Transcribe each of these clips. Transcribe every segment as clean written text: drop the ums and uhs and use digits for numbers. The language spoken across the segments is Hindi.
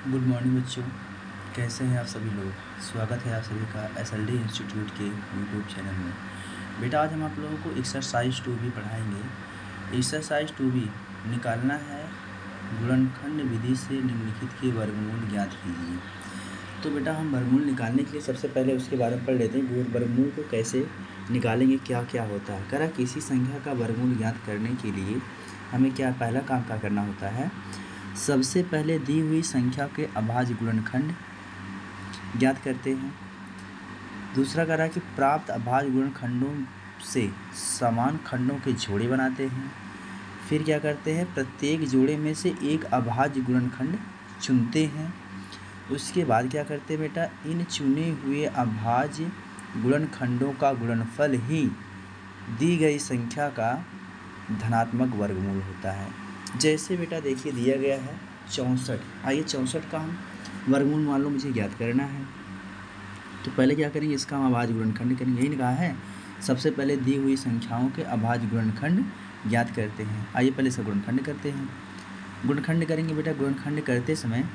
गुड मॉर्निंग बच्चों। कैसे हैं आप सभी लोग। स्वागत है आप सभी का SLD इंस्टीट्यूट के यूट्यूब चैनल में। बेटा आज हम आप लोगों को एक्सरसाइज 2B पढ़ाएंगे। एक्सरसाइज 2B निकालना है गुणनखंड विधि से निम्नलिखित के वर्गमूल ज्ञात कीजिए। तो बेटा हम वर्गमूल निकालने के लिए सबसे पहले उसके बारे में पढ़ लेते हैं। वर्गमूल को कैसे निकालेंगे, क्या क्या होता है। कह रहा किसी संख्या का वर्गमूल ज्ञात करने के लिए हमें क्या पहला काम क्या करना होता है। सबसे पहले दी हुई संख्या के अभाज्य गुणनखंड ज्ञात करते हैं। दूसरा कह रहा है कि प्राप्त अभाज्य गुणनखंडों से समान खंडों के जोड़े बनाते हैं। फिर क्या करते हैं, प्रत्येक जोड़े में से एक अभाज्य गुणनखंड चुनते हैं। उसके बाद क्या करते हैं बेटा, इन चुने हुए अभाज्य गुणनखंडों का गुणनफल ही दी गई संख्या का धनात्मक वर्गमूल होता है। जैसे बेटा देखिए दिया गया है 64। आइए 64 का हम वर्गमूल मान लो मुझे ज्ञात करना है। तो पहले क्या करेंगे, इसका हम अभाज्य गुणनखंड करेंगे। यही कहा है सबसे पहले दी हुई संख्याओं के अभाज्य गुणनखंड ज्ञात करते हैं। आइए पहले इसका गुणनखंड करते हैं। गुणनखंड करेंगे बेटा। गुणनखंड करते समय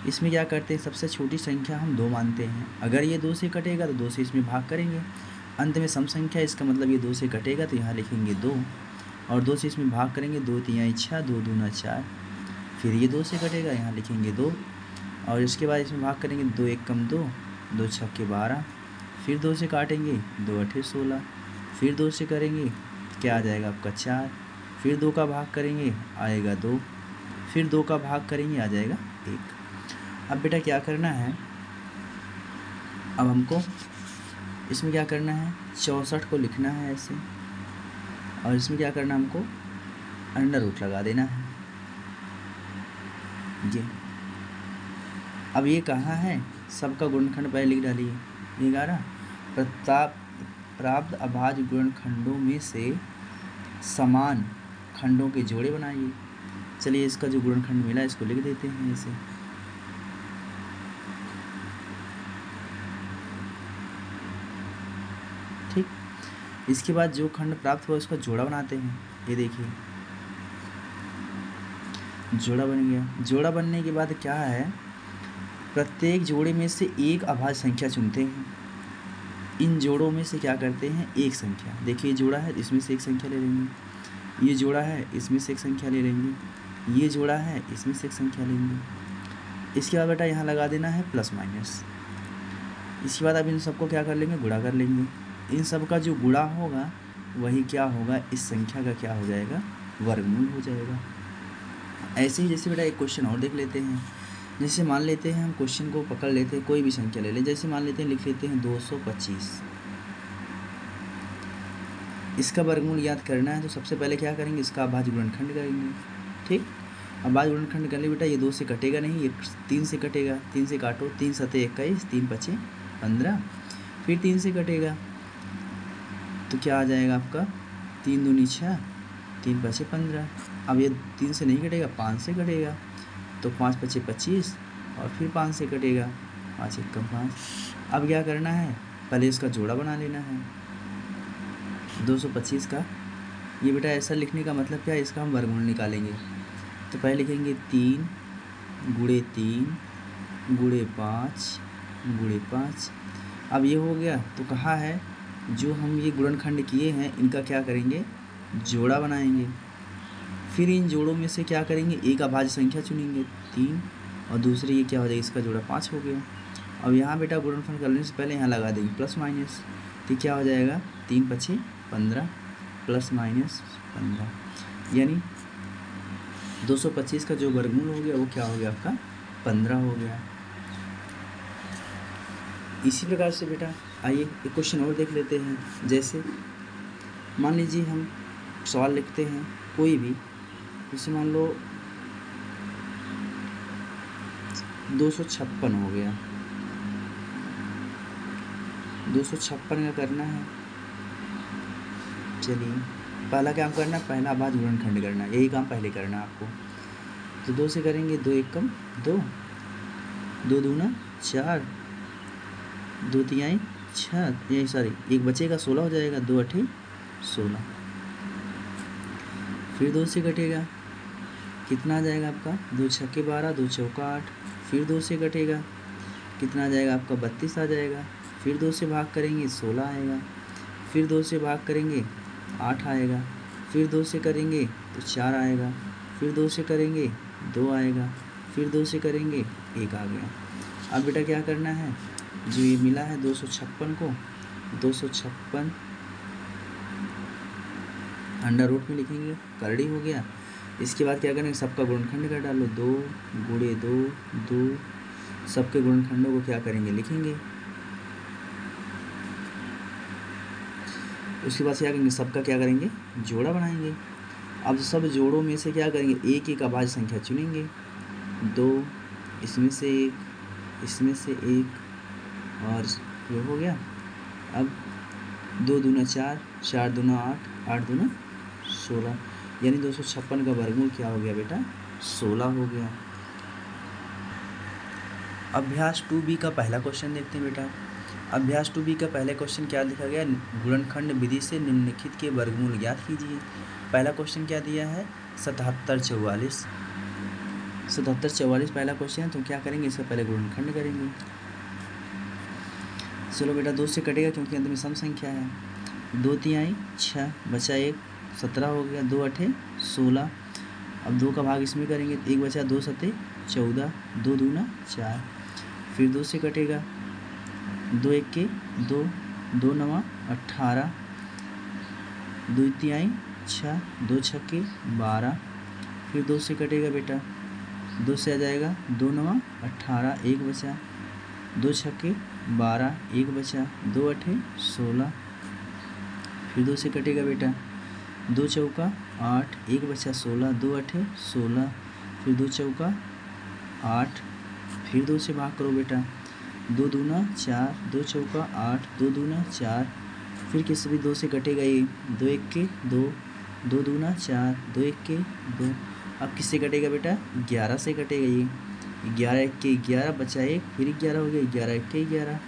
इसमें क्या करते हैं, सबसे छोटी संख्या हम 2 मानते हैं। अगर ये 2 से कटेगा तो 2 से इसमें भाग करेंगे। अंत में सम संख्या, इसका मतलब ये 2 से कटेगा तो यहाँ लिखेंगे 2 और 2 से इसमें भाग करेंगे। 2 तियाँ 6, 2 दूना 4। फिर ये 2 से कटेगा, यहाँ लिखेंगे 2 और इसके बाद इसमें भाग करेंगे। 2 एक कम 2, 2 छक्के 12। फिर 2 से काटेंगे, 2 अठे 16। फिर 2 से करेंगे, क्या आ जाएगा आपका 4। फिर 2 का भाग करेंगे, आएगा 2। फिर 2 का भाग करेंगे, आ जाएगा 1। अब बेटा क्या करना है, अब हमको इसमें क्या करना है, 64 को लिखना है ऐसे और इसमें क्या करना है, हमको अंडर रूट लगा देना है ये। अब ये कहाँ है, सबका गुणनखंड पहले लिख डालिए। ये 11 प्राप्त अभाज्य गुणनखंडों में से समान खंडों के जोड़े बनाइए। चलिए इसका जो गुणनखंड मिला इसको लिख देते हैं ऐसे। ठीक, इसके बाद जो खंड प्राप्त हुआ उसका जोड़ा बनाते हैं। ये देखिए जोड़ा बन गया। जोड़ा बनने के बाद क्या है, प्रत्येक जोड़े में से एक अभाज्य संख्या चुनते हैं। इन जोड़ों में से क्या करते हैं, एक संख्या, देखिए जोड़ा है इसमें से एक संख्या ले लेंगे। ये जोड़ा है इसमें से एक संख्या ले लेंगे। ये जोड़ा है इसमें से एक संख्या लेंगे। इसके बाद बेटा यहाँ लगा देना है प्लस माइनस। इसके बाद अब इन सबको क्या कर लेंगे, गुणा कर लेंगे। इन सब का जो गुणा होगा वही क्या होगा, इस संख्या का क्या हो जाएगा, वर्गमूल हो जाएगा। ऐसे ही जैसे बेटा एक क्वेश्चन और देख लेते हैं। जैसे मान लेते हैं हम क्वेश्चन को पकड़ लेते हैं, कोई भी संख्या ले लें। जैसे मान लेते हैं, लिख लेते हैं 225। इसका वर्गमूल याद करना है तो सबसे पहले क्या करेंगे, इसका अभाज्य गुणनखंड करेंगे। ठीक, अभाज्य गुणनखंड कर ले बेटा। ये 2 से कटेगा नहीं, ये 3 से कटेगा। 3 से काटो, 3 सते 21, 3 पचे 15। फिर 3 से कटेगा तो क्या आ जाएगा आपका, 3 दूनी 6, 3 पचे 15। अब ये 3 से नहीं कटेगा, 5 से कटेगा तो 5 पचे 25 और फिर 5 से कटेगा, 5 एक कम 5। अब क्या करना है, पहले इसका जोड़ा बना लेना है 225 का। ये बेटा ऐसा लिखने का मतलब क्या है, इसका हम वर्गमूल निकालेंगे। तो पहले लिखेंगे 3 गुणे 3 गुणे 5 गुणे 5। अब ये हो गया तो कहा है जो हम ये गुणनखंड किए हैं इनका क्या करेंगे, जोड़ा बनाएंगे। फिर इन जोड़ों में से क्या करेंगे, एक अभाज्य संख्या चुनेंगे 3 और दूसरी ये क्या हो जाएगा, इसका जोड़ा 5 हो गया। अब यहाँ बेटा गुणनफल करने से पहले यहाँ लगा देंगे प्लस माइनस। तो क्या हो जाएगा, 3 पचे 15 प्लस माइनस 15, यानी 225 का जो वर्गमूल हो गया वो क्या हो गया आपका 15 हो गया। इसी प्रकार से बेटा आइए एक क्वेश्चन और देख लेते हैं। जैसे मान लीजिए हम सवाल लिखते हैं कोई भी, जैसे मान लो 256 हो गया। 256 का करना है। चलिए पहला काम करना, पहला अभाज्य गुणनखंड करना, यही काम पहले करना आपको। तो 2 से करेंगे, 2 एक कम 2, 2 दूना 4, 2 तिहाई 6, यही सॉरी एक बचेगा 16 हो जाएगा, 2 अठे 16। फिर 2 से कटेगा, कितना आ जाएगा आपका, 2 छक्के 12, 2 चौका 8। फिर 2 से कटेगा, कितना आ जाएगा आपका 32 आ जाएगा। फिर 2 से भाग करेंगे 16 आएगा। फिर 2 से भाग करेंगे 8 आएगा। फिर 2 से करेंगे तो 4 आएगा। फिर 2 से करेंगे 2 आएगा। फिर 2 से करेंगे 1 आ गया। अब बेटा क्या करना है, जो ये मिला है 256 को 256 अंडर रूट में लिखेंगे, करड़ी हो गया। इसके बाद क्या करेंगे, सबका गुणनखंड कर डालो, 2 गुणे 2 2, सबके गुणनखंडों को क्या करेंगे लिखेंगे। उसके बाद क्या करेंगे, सबका क्या करेंगे जोड़ा बनाएंगे। अब सब जोड़ों में से क्या करेंगे, एक एक अभाज्य संख्या चुनेंगे, 2 इसमें से 1 इसमें से 1 और ये हो गया। अब 2 दूना 4 4 दूना 8 8 दूना 16, यानी 256 का वर्गमूल क्या हो गया बेटा 16 हो गया। अभ्यास 2B का पहला क्वेश्चन देखते हैं बेटा। अभ्यास 2B का पहले क्वेश्चन क्या लिखा गया, गुणनखंड विधि से निम्नलिखित के वर्गमूल ज्ञात कीजिए। पहला क्वेश्चन क्या दिया है 7744 पहला क्वेश्चन है, तो क्या करेंगे इसका पहले गुणनखंड करेंगे। चलो बेटा 2 से कटेगा क्योंकि अंत में सम संख्या है, 2 तिहाई 6 बचा 1 17 हो गया, 2 अठे 16। अब 2 का भाग इसमें करेंगे, 1 बचा 2 सते 14, 2 दूना 4। फिर 2 से कटेगा, 2 एक के 2 2 नवा 18, 2 तिहाई 6 2 छक्के 12। फिर 2 से कटेगा बेटा, 2 से आ जाएगा 2 नवा 18, 1 बचा 2 छक्के 12, 1 बचा 2 अठे 16। फिर 2 से कटेगा बेटा, 2 चौका 8, 1 बचा 16, 2 अठे 16। फिर 2 चौका 8। फिर 2 से भाग करो बेटा, 2 दूना 4 2 चौका 8 2 दूना 4। फिर किसी भी 2 से कटेगा ये, 2 एक के 2 2 दूना 4 2 एक के 2। अब किससे कटेगा बेटा 11 से कटेगा ये, 11 एक के 11 बचा 1, फिर 11 हो गया, 11 एक के 11,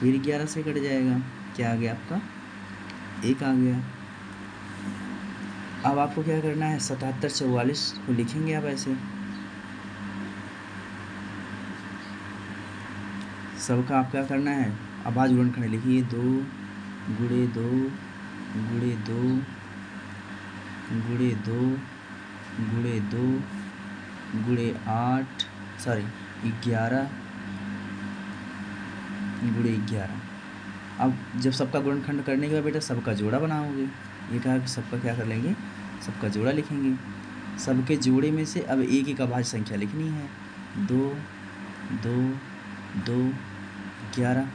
फिर 11 से कट जाएगा, क्या आ गया आपका 1 आ गया। अब आपको क्या करना है 7744 को लिखेंगे आप ऐसे, सबका आप क्या करना है अभाज्य गुणनखंड लिखिए, 2 गुणे 2 गुणे 2 गुणे 2 गुणे 2 गुणे 8 11 गुणे 11। अब जब सबका गुणनखंड करने के बाद बेटा सबका जोड़ा बनाओगे, ये कहा कि सबका क्या कर लेंगे, सबका जोड़ा लिखेंगे। सबके जोड़े में से अब एक एक अभाज्य संख्या लिखनी है, 2 2 2 11।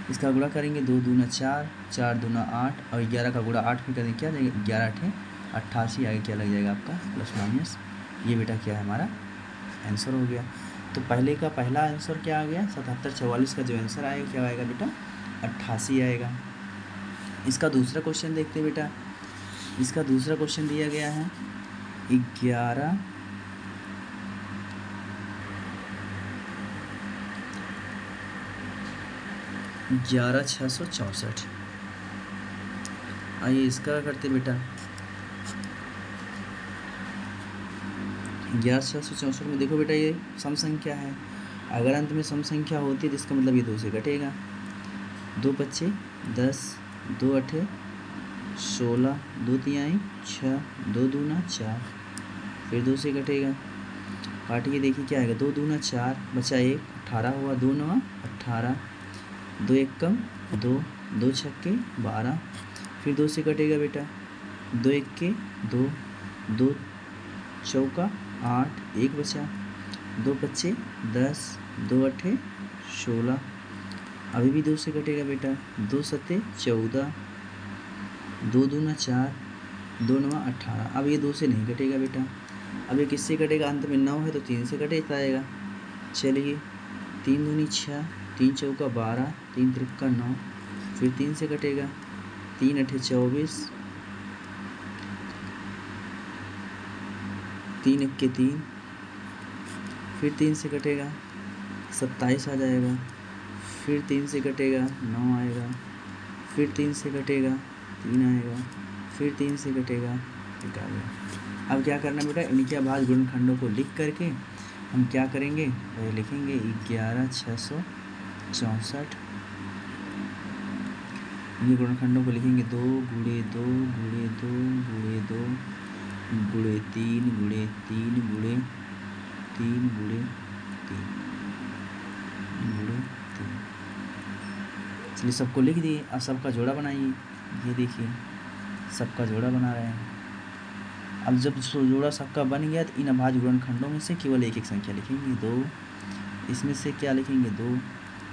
इसका गुणा करेंगे, 2 दूना 4 4 दूना 8 और 11 का गुणा 8 में करेंगे, क्या जाएगा 11 अठे 88, आगे क्या लग जाएगा आपका प्लस माइनस। ये बेटा क्या है हमारा आंसर हो गया। तो पहले का पहला आंसर क्या आ गया 7744 का जो आंसर आएगा क्या आएगा बेटा 88 आएगा। इसका दूसरा क्वेश्चन देखते हैं बेटा। इसका दूसरा क्वेश्चन दिया गया है 11 664। आइए इसका करते बेटा, 11,664 में देखो बेटा ये सम संख्या है, अगर अंत में सम संख्या होती है तो इसका मतलब ये 2 से घटेगा, 2 पच्चे 10 2 अठे 16 2 तिहाई 6 2 दूना 4। फिर 2 से घटेगा, काटिए देखिए क्या आएगा, 2 दूना 4 बचा 1 18 हुआ, 2 नवा 18, 2 एक कम 2 2 छक्के 12। फिर 2 से कटेगा बेटा, 2 एक के 2 2 चौका 8 1 बचा, 2 पच्चे 10 2 अठे 16। अभी भी 2 से कटेगा बेटा, 2 सत्ते 14 2 दूना 4 2 नवा 18। अब ये 2 से नहीं कटेगा बेटा, अब ये किससे कटेगा, अंत में 9 है तो 3 से कटे जाएगा। चलिए 3 दूनी 6 3 चौका 12 3 त्रिक्का 9। फिर 3 से कटेगा, 3 अठे 24 3 एक के 3। फिर 3 से कटेगा 27 आ जाएगा। फिर 3 से कटेगा 9 आएगा। फिर 3 से कटेगा 3 आएगा। फिर 3 से कटेगा 1 आ गया। अब क्या करना बेटा, इनके अभाज्य गुणनखंडों को लिख करके हम क्या करेंगे, वही लिखेंगे 11,664। ये गुणनखंडों को लिखेंगे 2 गुणे 2 गुणे 2 गुणे 2 गुणे 3 गुणे 3 गुणे 3 गुणे 3 गुणे 3। चलिए सबको लिख दिए। अब सबका जोड़ा बनाइए। ये देखिए सबका जोड़ा बना रहे हैं। अब जब जोड़ा सबका बन गया तो इन अभाज्य गुणनखंडों में से केवल एक एक संख्या लिखेंगे 2। इसमें से क्या लिखेंगे 2।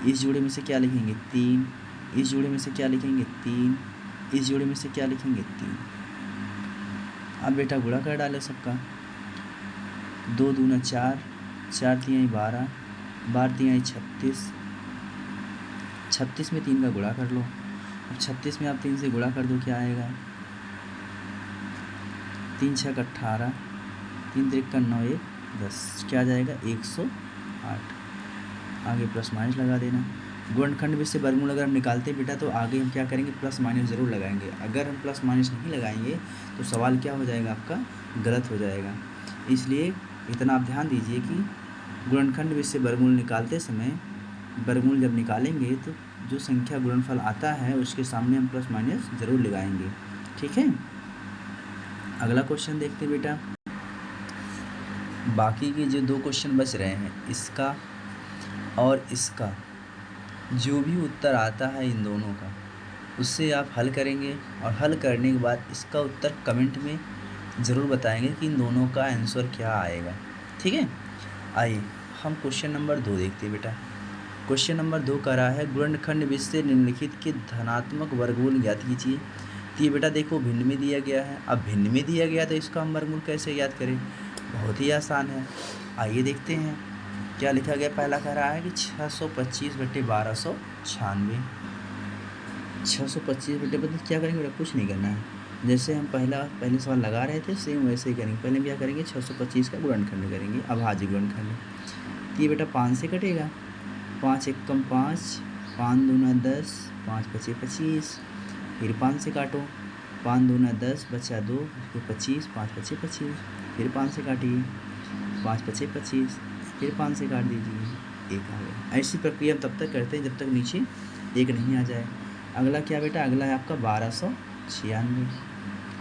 इस जोड़े में से क्या लिखेंगे 3। इस जोड़े में से क्या लिखेंगे 3। इस जोड़े में से क्या लिखेंगे 3। अब बेटा गुणा कर डाले सबका। 2 दूना 4, 4 तिहाई 12, 12 तिहाई 36, 36 में 3 का गुणा कर लो। अब 36 में आप 3 से गुणा कर दो, क्या आएगा 3 6 का 18, 3 3 का 9 1 10, क्या आ जाएगा 108। आगे प्लस माइनस लगा देना। गुणनखंड में से वर्गमूल अगर हम निकालते हैं बेटा तो आगे हम क्या करेंगे, प्लस माइनस ज़रूर लगाएंगे। अगर हम प्लस माइनस नहीं लगाएंगे तो सवाल क्या हो जाएगा आपका, गलत हो जाएगा। इसलिए इतना आप ध्यान दीजिए कि गुणनखंड में से वर्गमूल निकालते समय वर्गमूल जब निकालेंगे तो जो संख्या गुणनफल आता है उसके सामने हम प्लस माइनस ज़रूर लगाएंगे। ठीक है, अगला क्वेश्चन देखते हैं बेटा। बाकी के जो 2 क्वेश्चन बच रहे हैं, इसका और इसका, जो भी उत्तर आता है इन दोनों का उससे आप हल करेंगे और हल करने के बाद इसका उत्तर कमेंट में ज़रूर बताएंगे कि इन दोनों का आंसर क्या आएगा। ठीक है, आइए हम क्वेश्चन नंबर 2 देखते हैं बेटा। क्वेश्चन नंबर 2 कह रहा है गुणनखंड विधि से निम्नलिखित के धनात्मक वर्गमूल ज्ञात कीजिए। तो ये बेटा देखो भिन्न में दिया गया है। अब भिन्न में दिया गया तो इसका हम वर्गमूल कैसे ज्ञात करें, बहुत ही आसान है। आइए देखते हैं क्या लिखा गया। पहला कह रहा है कि 625/1296। 625 क्या करेंगे बेटा, कुछ नहीं करना है। जैसे हम पहले सवाल लगा रहे थे सेम वैसे ही करेंगे। पहले क्या करेंगे 625 का गुणनखंड करेंगे, अभाज्य गुणनखंड। तो ये बेटा 5 से कटेगा, 5 एकम 5, 5 दूना 10, 5 पचे 25, फिर 5 से काटो, 5 दूना 10 बचा 2, फिर 25, 5 पचे 25, फिर 5 से काटिए, 5 पचे 25, फिर 5 से काट दीजिए, 1 आ गया। ऐसी प्रक्रिया हम तब तक करते हैं जब तक नीचे 1 नहीं आ जाए। अगला क्या बेटा, अगला है आपका 1296।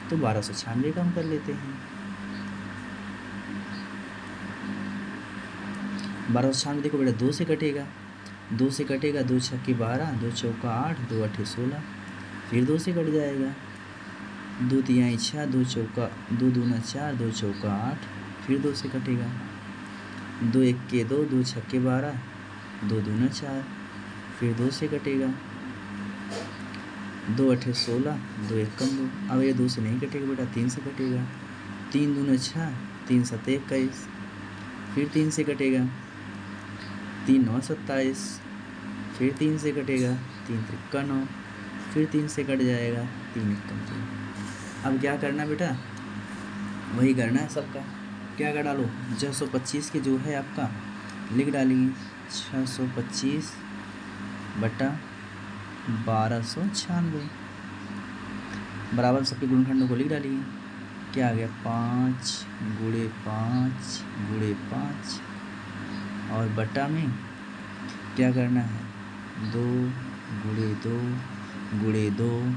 तो 1296 का हम कर लेते हैं। 1296 देखो बेटा 2 से कटेगा, 2 से कटेगा, 2 छक्के 12, 2 चौका 8, 2 अठे 16, फिर 2 से कट जाएगा, 2 तिहाई 6, 2 चौका 2 दूना 4, 2 चौका 8, फिर 2 से कटेगा, 2 इक्के 2, 2 छक्के 12, 2 दूना 4, फिर 2 से कटेगा, 2 अठे 16, 2 एकम 2। अब ये 2 से नहीं कटेगा बेटा, 3 से कटेगा, 3 दूना 6, 3 सते 21, फिर 3 से कटेगा, 3 9 27, फिर 3 से कटेगा, 3 त्रिक्का 9, फिर 3 से कट जाएगा, 3 एकम 3। अब क्या करना बेटा, वही करना है सबका। क्या कर डालो, 625 के जो है आपका लिख डालिए 625/1296 बराबर सबके गुणनखंडों को लिख डालिए। क्या आ गया 5 गुणे 5 गुणे 5 और बटा में क्या करना है 2 गुणे 2 गुणे 2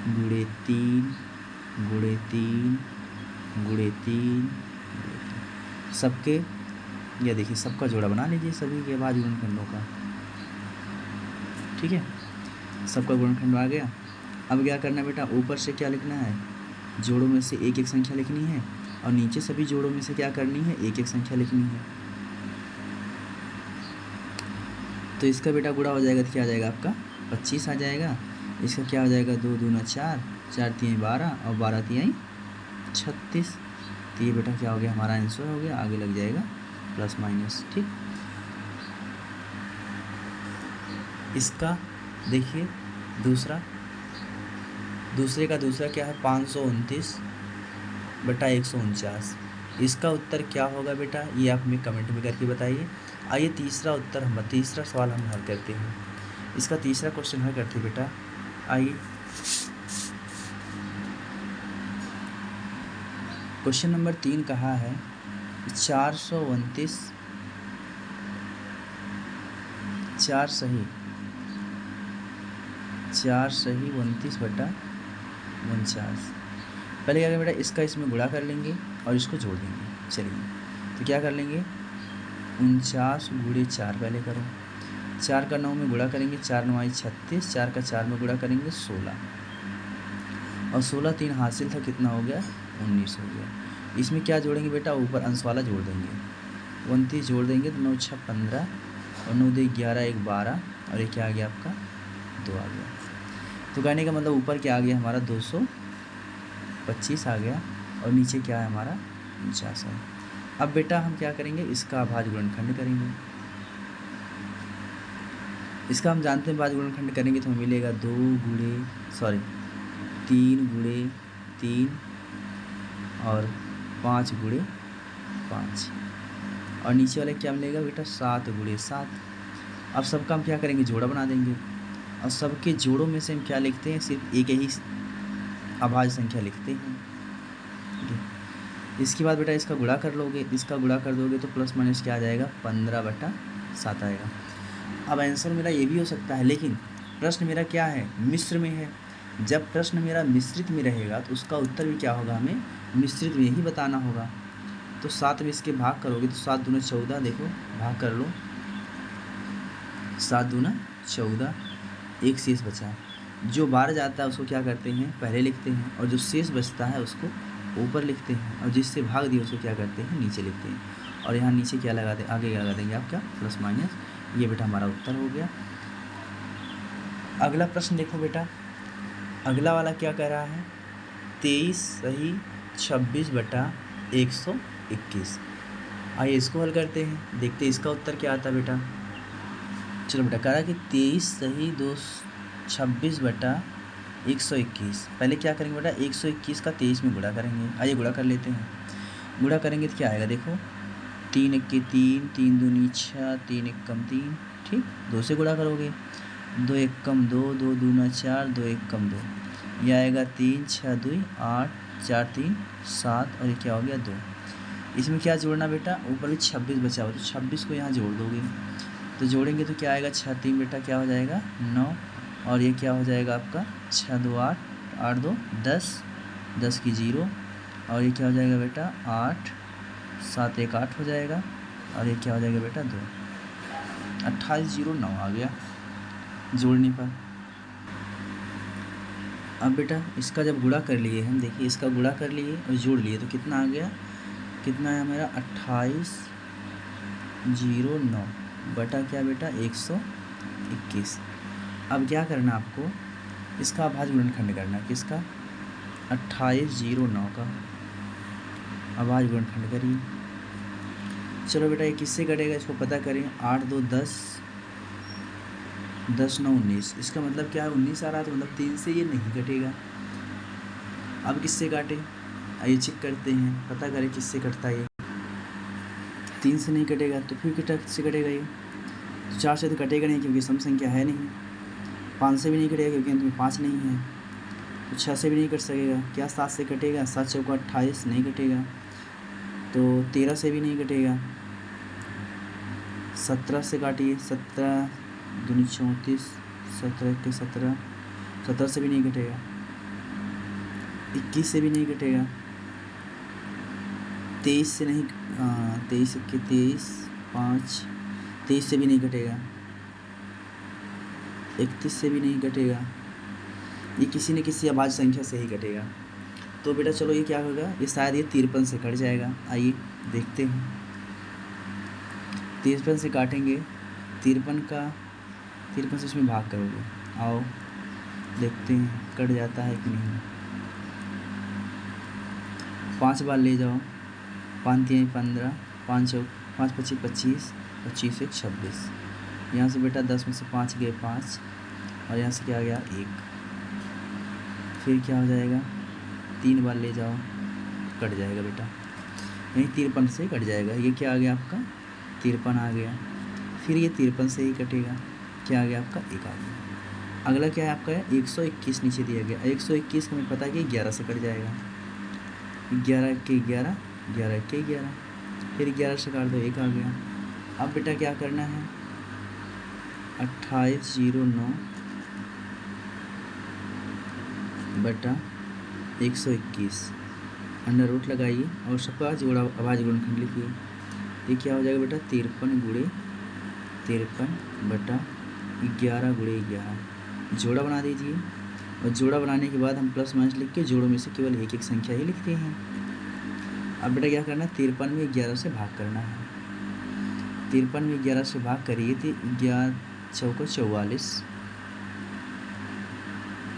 गुणे 3 गुणे 3 गुणे 3 सबके, या देखिए सबका जोड़ा बना लीजिए सभी के बाद गुणनखंडों का। ठीक है, सबका गुणनखंड आ गया। अब क्या करना है बेटा, ऊपर से क्या लिखना है, जोड़ों में से एक एक संख्या लिखनी है और नीचे सभी जोड़ों में से क्या करनी है, एक एक संख्या लिखनी है। तो इसका बेटा गुणा हो जाएगा तो क्या आ जाएगा आपका 25 आ जाएगा। इसका क्या हो जाएगा 2 दूना 4, 4 तिहाई 12 और 12 तिहाई 36। तो ये बेटा क्या हो गया, हमारा आंसर हो गया। आगे लग जाएगा प्लस माइनस। ठीक, इसका देखिए दूसरे का दूसरा क्या है 529/149। इसका उत्तर क्या होगा बेटा, ये आप हमें कमेंट में करके बताइए। आइए तीसरा सवाल हम हल करते हैं। इसका तीसरा क्वेश्चन हल करते हैं बेटा। आइए क्वेश्चन नंबर 3 कहा है 429 4 सही 29/49। पहले क्या करेंगे बेटा, इसका इसमें गुणा कर लेंगे और इसको जोड़ देंगे। चलिए तो क्या कर लेंगे, 49 × 4 पहले करो, 4 का 9 में गुणा करेंगे, 4 9 36, 4 का 4 में गुणा करेंगे 16, और 16 3 हासिल था, कितना हो गया 19 हो गया। इसमें क्या जोड़ेंगे बेटा, ऊपर अंश वाला जोड़ देंगे, 29 जोड़ देंगे तो 9 6 15 और 9 2 11 1 12 और ये क्या आ गया आपका 2 आ गया। तो कहने का मतलब ऊपर क्या आ गया हमारा 225 आ गया और नीचे क्या है हमारा 49 है। अब बेटा हम क्या करेंगे, इसका अभाज्य गुणनखंड करेंगे। इसका हम जानते हैं अभाज्य गुणनखंड करेंगे तो हमें मिलेगा 3 × 3 और 5 × 5 और नीचे वाले क्या मिलेगा बेटा 7 × 7। अब सबका हम क्या करेंगे, जोड़ा बना देंगे और सबके जोड़ों में से हम क्या लिखते हैं, सिर्फ एक ही अभाज्य संख्या लिखते हैं। ठीक है, इसके बाद बेटा इसका गुणा कर लोगे, इसका गुणा कर दोगे तो प्लस माइनस क्या आ जाएगा 15/7 आएगा। अब आंसर मेरा ये भी हो सकता है, लेकिन प्रश्न मेरा क्या है, मिश्र में है। जब प्रश्न मेरा मिश्रित में रहेगा तो उसका उत्तर भी क्या होगा, हमें मिश्रित में ही बताना होगा। तो 7 में इसके भाग करोगे तो 7 दूना 14, देखो भाग कर लो, 7 दूना 14, एक शेष बचा। जो बाहर जाता है उसको क्या करते हैं, पहले लिखते हैं, और जो शेष बचता है उसको ऊपर लिखते हैं, और जिससे भाग दिया उसको क्या करते हैं, नीचे लिखते हैं। और यहाँ नीचे क्या लगा दें, आगे लगा देंगे आपका प्लस माइनस। ये बेटा हमारा उत्तर हो गया। अगला प्रश्न देखो बेटा, अगला वाला क्या कह रहा है, 23 सही 26/121। आइए इसको हल करते हैं, देखते हैं इसका उत्तर क्या आता है बेटा। चलो बेटा, कह रहा है कि 23 सही 26/121। पहले क्या करेंगे बेटा, 121 का 23 में गुणा करेंगे। आइए गुणा कर लेते हैं। गुणा करेंगे तो क्या आएगा, देखो 3 1 3, 3 दूनी 6, 3 1 कम 3, ठीक। 2 से गुणा करोगे, 2 1 कम 2, 2 दूना 4, 2 1 कम 2, यह आएगा 3 6 2 8, 4 3 7 और ये क्या हो गया 2। इसमें क्या जोड़ना बेटा, ऊपर भी 26 बचा हुआ तो 26 को यहाँ जोड़ दोगे, तो जोड़ेंगे तो क्या आएगा 6 3 बेटा क्या हो जाएगा 9, और ये क्या हो जाएगा आपका 6 2 8, 8 2 10, 10 की 0, और ये क्या हो जाएगा बेटा 8, 7 1 8 हो जाएगा, और ये क्या हो जाएगा बेटा 2, 28 0 9 आ गया जोड़ने पर। अब बेटा इसका जब गुणा कर लिए हम, देखिए इसका गुणा कर लिए और जोड़ लिए तो कितना आ गया, कितना है मेरा 28 0 9 बटा क्या बेटा 121। अब क्या करना आपको, इसका अभाज्य गुणनखंड करना है, किसका 28 0 9 का अभाज्य गुणनखंड करिए। चलो बेटा ये किससे कटेगा, इसको पता करें। 8 2 10, 10 9 19, इसका मतलब क्या है 19 आ रहा है, तो मतलब 3 से ये नहीं कटेगा। अब किससे काटे, आइए चेक करते हैं, पता करें किससे कटता है ये। 3 से नहीं कटेगा तो फिर किससे कटेगा ये, तो 4 से तो कटेगा नहीं क्योंकि सम संख्या है नहीं। 5 से भी नहीं कटेगा क्योंकि अंत में 5 नहीं है। तो 6 से भी नहीं कट सकेगा, क्या 7 से कटेगा, 7 चौका 28 नहीं कटेगा। तो 13 से भी नहीं कटेगा, 17 से काटिए, 17 दूनी 34, 17 के 17, 17 से भी नहीं कटेगा, 21 से भी नहीं कटेगा, 23 से नहीं, 23 के 23 5, 23 से भी नहीं कटेगा, 31 से भी नहीं कटेगा। ये किसी न किसी अभाज्य संख्या से ही कटेगा। तो बेटा चलो ये क्या होगा, ये शायद ये 53 से कट जाएगा। आइए देखते हैं, 53 से काटेंगे, 53 से इसमें भाग करोगे। आओ देखते हैं कट जाता है कि नहीं। 5 बार ले जाओ, 5 3 15, 5 5 25 25, 25 1 26। यहाँ से बेटा 10 में से 5 गए 5, और यहाँ से क्या आ गया 1। फिर क्या हो जाएगा, 3 बार ले जाओ, कट जाएगा बेटा, यहीं 53 से कट जाएगा। ये क्या आ गया आपका 53 आ गया। फिर ये 53 से ही कटेगा, क्या आ गया आपका 1 आ गया। अगला क्या है आपका 121 नीचे दिया गया। 121 को हमें पता है कि 11 से कट जाएगा, 11 के 11, 11 के 11, फिर 11 से काट दो 1 आ गया। अब बेटा क्या करना है, 2809 बटा 121 अंडर रूट लगाइए और सबका जोड़ा अभाज्य गुणनखंड लिखिए। ये क्या हो जाएगा बेटा, 53 गुणे 53 बटा 11 गुणे 11। जोड़ा बना दीजिए और जोड़ा बनाने के बाद हम प्लस माइनस लिख के जोड़ों में से केवल एक एक संख्या ही लिखते हैं। अब बेटा क्या करना है, 53 में 11 से भाग करना है। 53 में 11 से भाग करिए तो 11 चौको 44,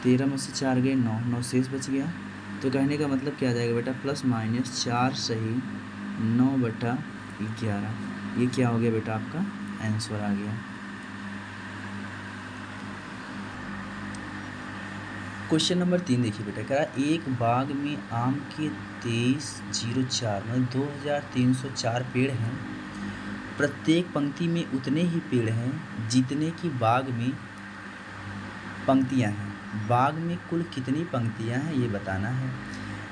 13 में से 4 गए 9, 9 शेष बच गया। तो कहने का मतलब क्या आ जाएगा बेटा, प्लस माइनस 4 सही 9 बटा 11। ये क्या हो गया बेटा, आपका आंसर आ गया। क्वेश्चन नंबर 3 देखिए बेटा, कह रहा एक बाग में आम के 2304 मतलब 2304 पेड़ हैं। प्रत्येक पंक्ति में उतने ही पेड़ हैं जितने की बाग में पंक्तियां हैं। बाग में कुल कितनी पंक्तियां हैं ये बताना है।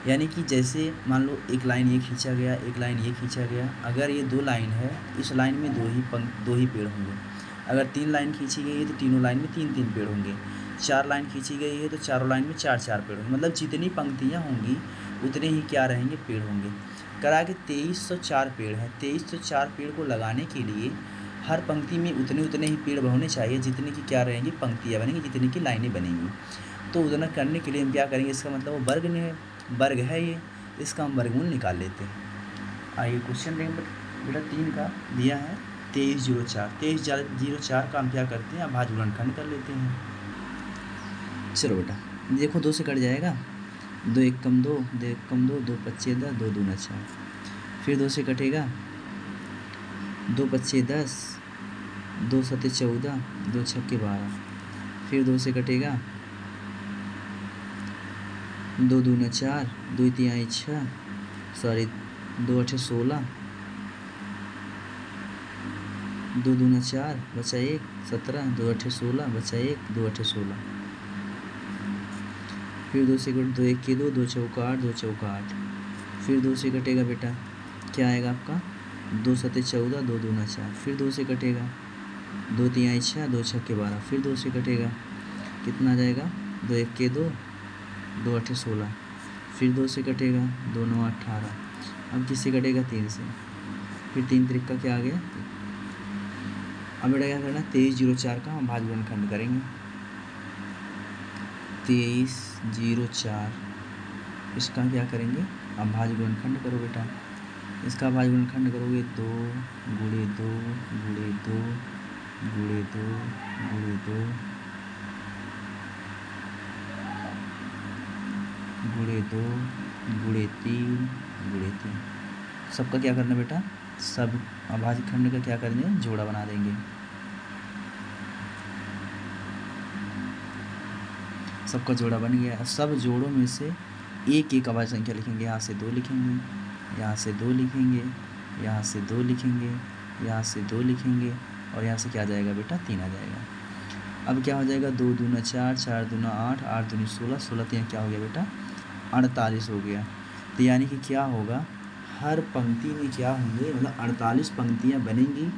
यानी कि जैसे मान लो एक लाइन ये खींचा गया, एक लाइन ये खींचा गया। अगर ये 2 लाइन है, इस लाइन में दो ही पेड़ होंगे। अगर 3 लाइन खींची गई है तो तीनों लाइन में 3 पेड़ होंगे। 4 लाइन खींची गई है तो चारों लाइन में 4 पेड़ होंगे। मतलब जितनी पंक्तियां होंगी उतने ही क्या रहेंगे, पेड़ होंगे। करा कि 2304 पेड़ हैं। 2304 पेड़ को लगाने के लिए हर पंक्ति में उतने ही पेड़ होने चाहिए जितने की क्या रहेंगी, पंक्तियाँ बनेंगी, जितने की लाइनें बनेंगी। तो उतना करने के लिए हम क्या करेंगे, इसका मतलब वो वर्ग है ये, इसका हम वर्गमूल निकाल लेते हैं। आइए क्वेश्चन नंबर बेटा 3 का दिया है 2304। 2304 का हम क्या करते हैं, अभाज्य गुणनखंड कर लेते हैं। चलो बेटा देखो, 2 से कट जाएगा, 2 1 कम 2, 2 1 कम 2, 2 5 10, 2 दूना 4। फिर 2 से कटेगा, 2 5 10, 2 7 14, 2 6 12। फिर 2 से कटेगा, 2 दूना 4, 2 3 6, सॉरी 2 8 16, 2 दूना 4 बचा 1 17, 2 8 16 बचा 1, 2 8 16। फिर 2 से कट 2 1 के 2, 2 चौका 8, 2 चौका 8। फिर 2 से कटेगा बेटा, क्या आएगा आपका, 2 7 14, 2 दूना 4। फिर 2 से कटेगा, 2 3 6, 2 6 12। फिर 2 से कटेगा, कितना आ जाएगा, 2 1 के 2, 2 8 16। फिर 2 से कटेगा, 2 9 18। अब किससे कटेगा, 3 से। फिर 3 त्रिक का क्या आ गया। अब बेटा क्या करना है, 2304 का हम अभाज्य गुणनखंड करेंगे। 2304 इसका क्या करेंगे, अभाज्य गुणनखंड करो बेटा। इसका अभाज्य गुणनखंड करोगे 2 गुणे 2 गुणे 2 गुणे 2 गुणे 2 गुणे 2 गुणे 3 गुणे 3। सबका क्या करना बेटा, सब अभाज्य खंड का क्या करेंगे, जोड़ा बना देंगे। सबका जोड़ा बन गया। सब जोड़ों में से एक एक अभाज्य संख्या लिखेंगे। यहाँ से 2 लिखेंगे, यहाँ से 2 लिखेंगे, यहाँ से 2 लिखेंगे, यहाँ से 2 लिखेंगे और यहाँ से क्या आ जाएगा बेटा, 3 आ जाएगा। अब क्या हो जाएगा, 2 दूना 4, 4 दूना 8, 8 दूनी 16, 16 3 क्या हो गया बेटा, 48 हो गया। तो यानी कि क्या होगा, हर पंक्ति में क्या होंगे, मतलब 48 पंक्तियाँ बनेंगी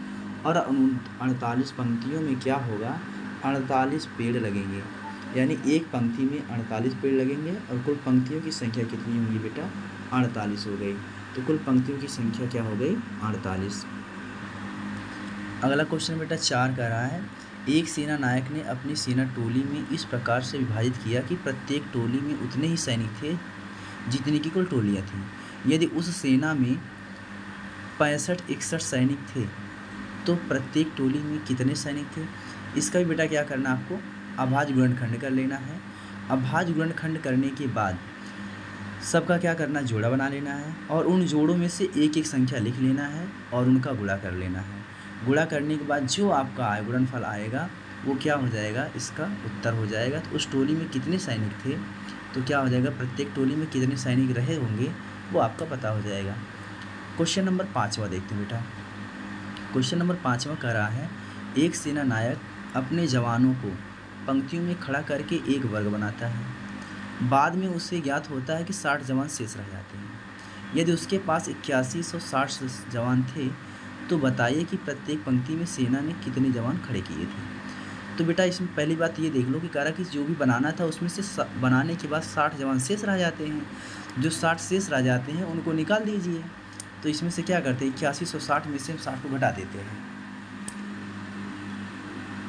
और 48 पंक्तियों में क्या होगा, 48 पेड़ लगेंगे। यानी एक पंक्ति में 48 पेड़ लगेंगे और कुल पंक्तियों की संख्या कितनी होगी बेटा, 48 हो गई। तो कुल पंक्तियों की संख्या क्या हो गई, 48। अगला क्वेश्चन बेटा 4 कह रहा है, एक सेना नायक ने अपनी सेना टोली में इस प्रकार से विभाजित किया कि प्रत्येक टोली में उतने ही सैनिक थे जितनी की कुल टोलियाँ थीं। यदि उस सेना में 65-61 सैनिक थे तो प्रत्येक टोली में कितने सैनिक थे। इसका भी बेटा क्या करना, आपको अभाज्य गुणनखंड कर लेना है। अभाज्य गुणनखंड करने के बाद सबका क्या करना, जोड़ा बना लेना है और उन जोड़ों में से एक एक संख्या लिख लेना है और उनका गुणा कर लेना है। गुणा करने के बाद जो आपका गुणनफल आएगा वो क्या हो जाएगा, इसका उत्तर हो जाएगा। तो उस टोली में कितने सैनिक थे तो क्या हो जाएगा, प्रत्येक टोली में कितने सैनिक रहे होंगे वो आपका पता हो जाएगा। क्वेश्चन नंबर 5वां देखते हैं बेटा। क्वेश्चन नंबर 5वां कह रहा है, एक सेना नायक अपने जवानों को पंक्तियों में खड़ा करके एक वर्ग बनाता है। बाद में उससे ज्ञात होता है कि 60 जवान शेष रह जाते हैं। यदि उसके पास 8160 जवान थे तो बताइए कि प्रत्येक पंक्ति में सेना ने कितने जवान खड़े किए थे। तो बेटा इसमें पहली बात ये देख लो कि कह रहा कि जो भी बनाना था उसमें से बनाने के बाद 60 जवान शेष रह जाते हैं। जो 60 शेष रह जाते हैं उनको निकाल दीजिए। तो इसमें से क्या करते हैं, 8160 में से हम 60 को घटा देते हैं।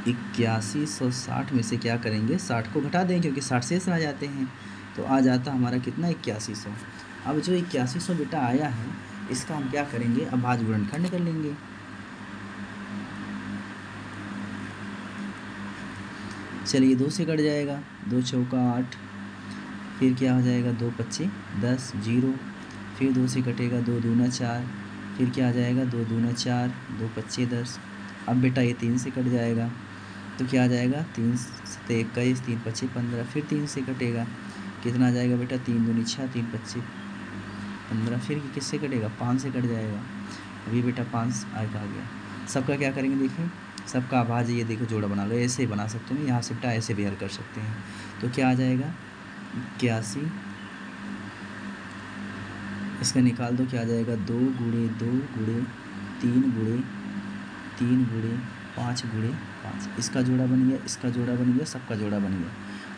8160 में से क्या करेंगे, 60 को घटा दें क्योंकि 60 शेष रह जाते हैं। तो आ जाता हमारा कितना, 8100। अब जो 8100 बेटा आया है इसका हम क्या करेंगे, अब भाज्य गुणनखंड कर लेंगे। चलिए 2 से कट जाएगा, 2 चौका 8, फिर क्या हो जाएगा 2 पच्चे 10, 0, फिर 2 से कटेगा 2 दूना 4, फिर क्या आ जाएगा 2 दूना 4, 2 पच्चे 10। अब बेटा ये 3 से कट जाएगा तो क्या आ जाएगा 3 से 21, 3 पच्चे 15, फिर 3 से कटेगा कितना आ जाएगा बेटा 3 दूनी 6, 3 पच्चे 15, फिर किससे कटेगा 5 से कट जाएगा। अभी बेटा 5 आ गया। सबका क्या करेंगे देखिए, सबका आभाज्य ये देखो जोड़ा बना लो, ऐसे ही बना सकते हैं, यहाँ से बेटा ऐसे भी हल कर सकते हैं। तो क्या आ जाएगा 81, इसका निकाल दो क्या आ जाएगा 2 गुणे 2 गुणे 3 गुणे 3 गुणे 5 गुणे 5, इसका जोड़ा बन गया, इसका जोड़ा बन गया, सबका जोड़ा बन गया।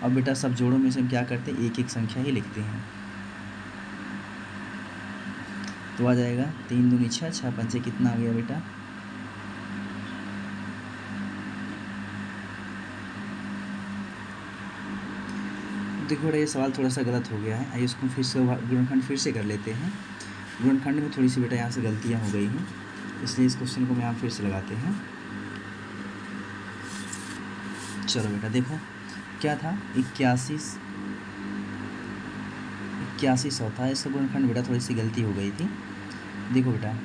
अब बेटा सब जोड़ों में से हम क्या करते हैं, एक एक संख्या ही लिखते हैं। तो आ जाएगा 3 दूनी 6, 6 पंचे कितना आ गया बेटा, देखो बेटा ये सवाल थोड़ा सा गलत हो गया है। आइए इसको फिर से गुणनखंड फिर से कर लेते हैं। गुणनखंड में थोड़ी सी बेटा यहाँ से गलतियाँ हो गई हैं, इसलिए इस क्वेश्चन को मैं यहाँ फिर से लगाते हैं। चलो बेटा देखो क्या था, 8100 था इसका गुणनखंड, बेटा थोड़ी सी गलती हो गई थी। देखो बेटा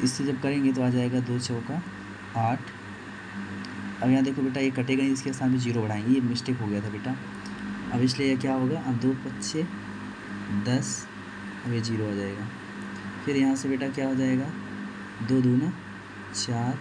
इससे जब करेंगे तो आ जाएगा 2 चौका 8। अब यहाँ देखो बेटा ये कटेगा नहीं, इसके साथ में 0 बढ़ाएंगे, ये मिस्टेक हो गया था बेटा। अब इसलिए क्या होगा, अब 2 पच्चे 10, अब ये 0 आ जाएगा। फिर यहाँ से बेटा क्या हो जाएगा 2 दूना 4,